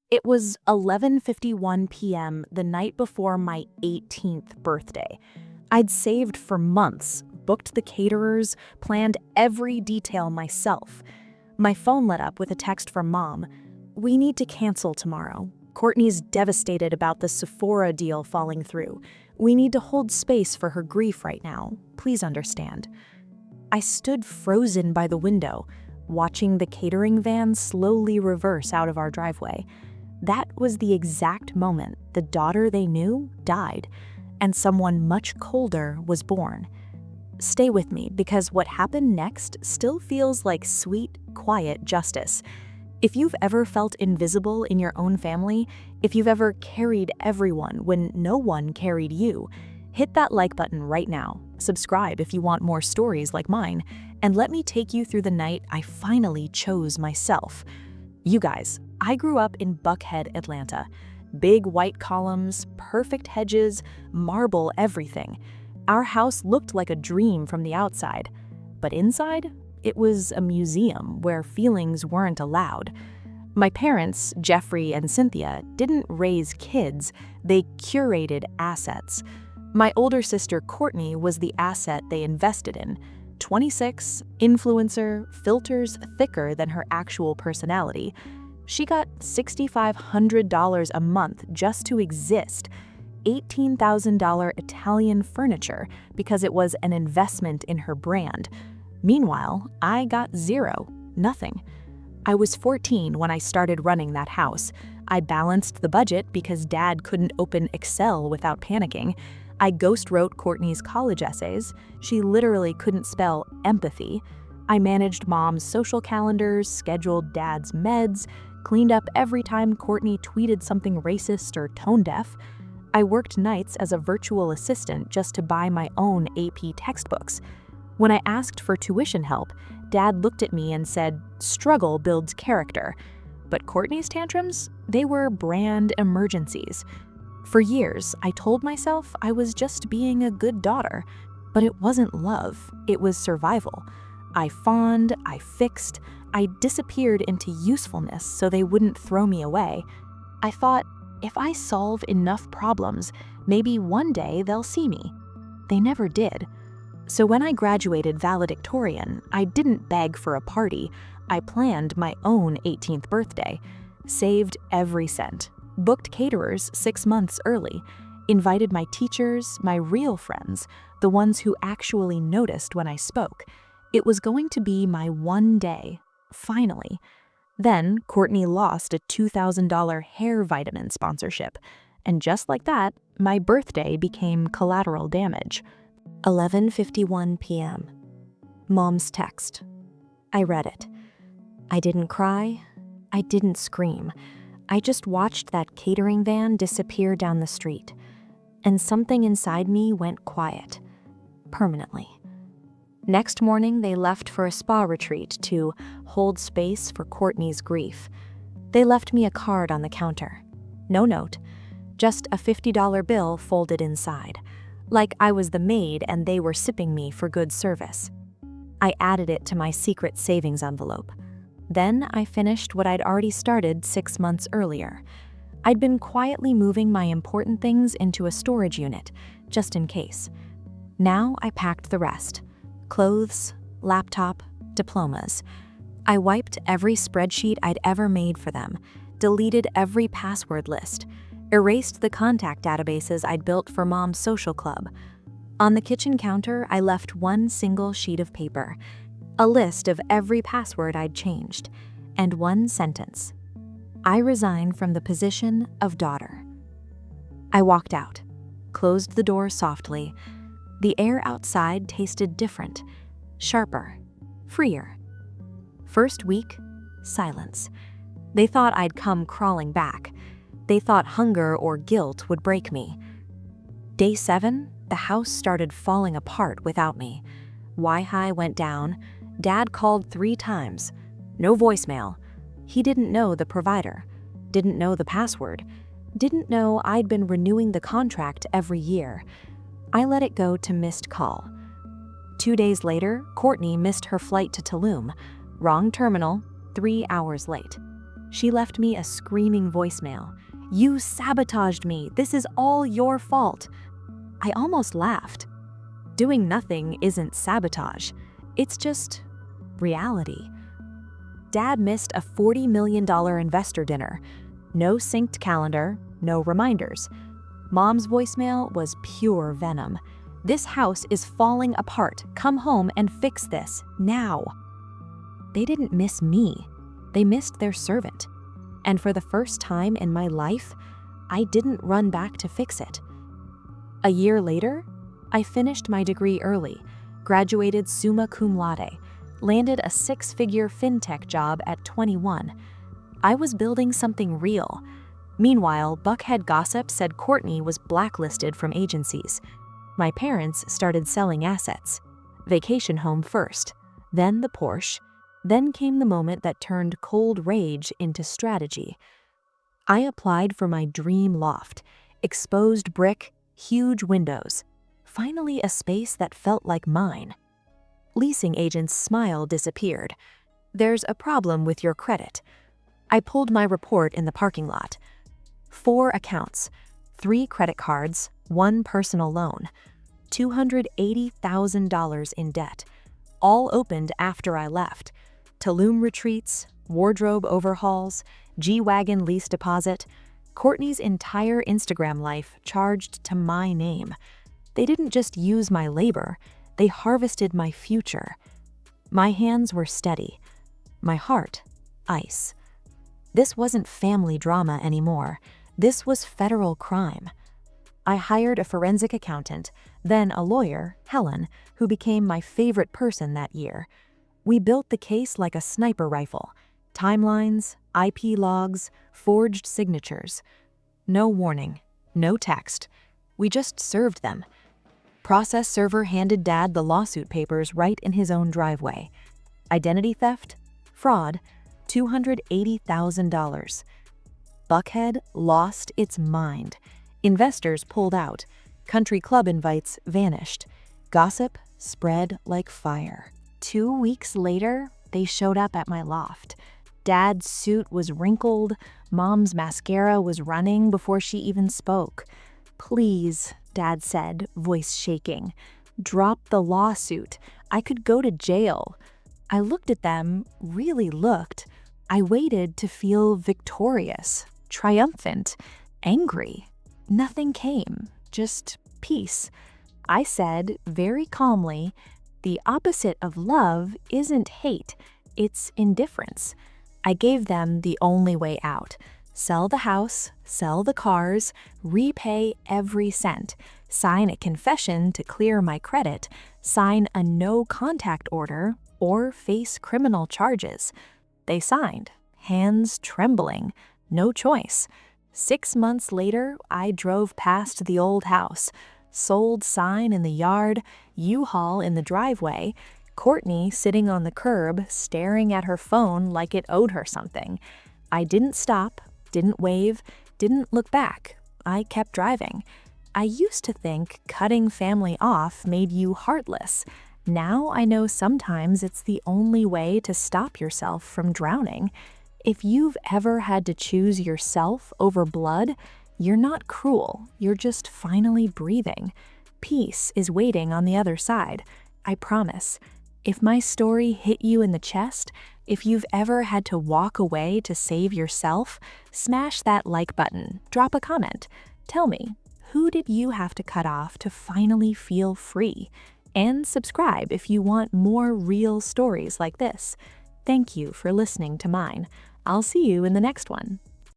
It was 11:51 p.m. the night before my 18th birthday. I'd saved for months, booked the caterers, planned every detail myself. My phone lit up with a text from Mom. "We need to cancel tomorrow. Courtney's devastated about the Sephora deal falling through. We need to hold space for her grief right now. Please understand." I stood frozen by the window, watching the catering van slowly reverse out of our driveway. That was the exact moment the daughter they knew died, and someone much colder was born. Stay with me, because what happened next still feels like sweet, quiet justice. If you've ever felt invisible in your own family, if you've ever carried everyone when no one carried you, hit that like button right now, subscribe if you want more stories like mine, and let me take you through the night I finally chose myself. You guys, I grew up in Buckhead, Atlanta. Big white columns, perfect hedges, marble everything. Our house looked like a dream from the outside, but inside, it was a museum where feelings weren't allowed. My parents, Jeffrey and Cynthia, didn't raise kids, they curated assets. My older sister Courtney was the asset they invested in. 26, influencer, filters thicker than her actual personality. She got $6,500 a month just to exist. $18,000 Italian furniture because it was an investment in her brand. Meanwhile, I got zero, nothing. I was 14 when I started running that house. I balanced the budget because Dad couldn't open Excel without panicking. I ghost wrote Courtney's college essays. She literally couldn't spell empathy. I managed Mom's social calendars, scheduled Dad's meds, cleaned up every time Courtney tweeted something racist or tone-deaf. I worked nights as a virtual assistant just to buy my own AP textbooks. When I asked for tuition help, Dad looked at me and said, "Struggle builds character." But Courtney's tantrums, they were brand emergencies. For years, I told myself I was just being a good daughter, but it wasn't love, it was survival. I fawned, I fixed, I disappeared into usefulness so they wouldn't throw me away. I thought, if I solve enough problems, maybe one day they'll see me. They never did. So when I graduated valedictorian, I didn't beg for a party. I planned my own 18th birthday, saved every cent, booked caterers 6 months early, invited my teachers, my real friends, the ones who actually noticed when I spoke. It was going to be my one day, finally. Then Courtney lost a $2,000 hair vitamin sponsorship, and just like that, my birthday became collateral damage. 11:51 p.m. Mom's text. I read it. I didn't cry. I didn't scream. I just watched that catering van disappear down the street, and something inside me went quiet, permanently. Next morning, they left for a spa retreat to hold space for Courtney's grief. They left me a card on the counter. No note, just a $50 bill folded inside, like I was the maid and they were sipping me for good service. I added it to my secret savings envelope. Then I finished what I'd already started 6 months earlier. I'd been quietly moving my important things into a storage unit, just in case. Now I packed the rest. Clothes, laptop, diplomas. I wiped every spreadsheet I'd ever made for them, deleted every password list, erased the contact databases I'd built for Mom's social club. On the kitchen counter, I left one single sheet of paper, a list of every password I'd changed, and one sentence. I resigned from the position of daughter. I walked out, closed the door softly. The air outside tasted different, sharper, freer. First week, silence. They thought I'd come crawling back. They thought hunger or guilt would break me. Day 7, the house started falling apart without me. Wi-Fi went down. Dad called 3 times. No voicemail. He didn't know the provider, didn't know the password, didn't know I'd been renewing the contract every year. I let it go to missed call. 2 days later, Courtney missed her flight to Tulum. Wrong terminal, 3 hours late. She left me a screaming voicemail. "You sabotaged me. This is all your fault." I almost laughed. Doing nothing isn't sabotage. It's just reality. Dad missed a $40 million investor dinner. No synced calendar, no reminders. Mom's voicemail was pure venom. "This house is falling apart. Come home and fix this, now." They didn't miss me. They missed their servant. And for the first time in my life, I didn't run back to fix it. A year later, I finished my degree early, graduated summa cum laude, landed a six-figure fintech job at 21. I was building something real. Meanwhile, Buckhead gossip said Courtney was blacklisted from agencies. My parents started selling assets. Vacation home first, then the Porsche. Then came the moment that turned cold rage into strategy. I applied for my dream loft, exposed brick, huge windows. Finally a space that felt like mine. Leasing agent's smile disappeared. "There's a problem with your credit." I pulled my report in the parking lot. 4 accounts, 3 credit cards, 1 personal loan, $280,000 in debt, all opened after I left. Tulum retreats, wardrobe overhauls, G-Wagon lease deposit, Courtney's entire Instagram life charged to my name. They didn't just use my labor, they harvested my future. My hands were steady, my heart, ice. This wasn't family drama anymore. This was federal crime. I hired a forensic accountant, then a lawyer, Helen, who became my favorite person that year. We built the case like a sniper rifle. Timelines, IP logs, forged signatures. No warning, no text. We just served them. Process server handed Dad the lawsuit papers right in his own driveway. Identity theft, fraud, $280,000. Buckhead lost its mind. Investors pulled out. Country club invites vanished. Gossip spread like fire. 2 weeks later, they showed up at my loft. Dad's suit was wrinkled. Mom's mascara was running before she even spoke. "Please," Dad said, voice shaking. "Drop the lawsuit. I could go to jail." I looked at them, really looked. I waited to feel victorious, triumphant, angry. Nothing came, just peace. I said, very calmly, "The opposite of love isn't hate, it's indifference." I gave them the only way out. Sell the house, sell the cars, repay every cent, sign a confession to clear my credit, sign a no-contact order, or face criminal charges. They signed, hands trembling, no choice. 6 months later, I drove past the old house. Sold sign in the yard, U-Haul in the driveway, Courtney sitting on the curb staring at her phone like it owed her something. I didn't stop, didn't wave, didn't look back. I kept driving. I used to think cutting family off made you heartless. Now I know sometimes it's the only way to stop yourself from drowning. If you've ever had to choose yourself over blood, you're not cruel, you're just finally breathing. Peace is waiting on the other side, I promise. If my story hit you in the chest, if you've ever had to walk away to save yourself, smash that like button, drop a comment. Tell me, who did you have to cut off to finally feel free? And subscribe if you want more real stories like this. Thank you for listening to mine. I'll see you in the next one.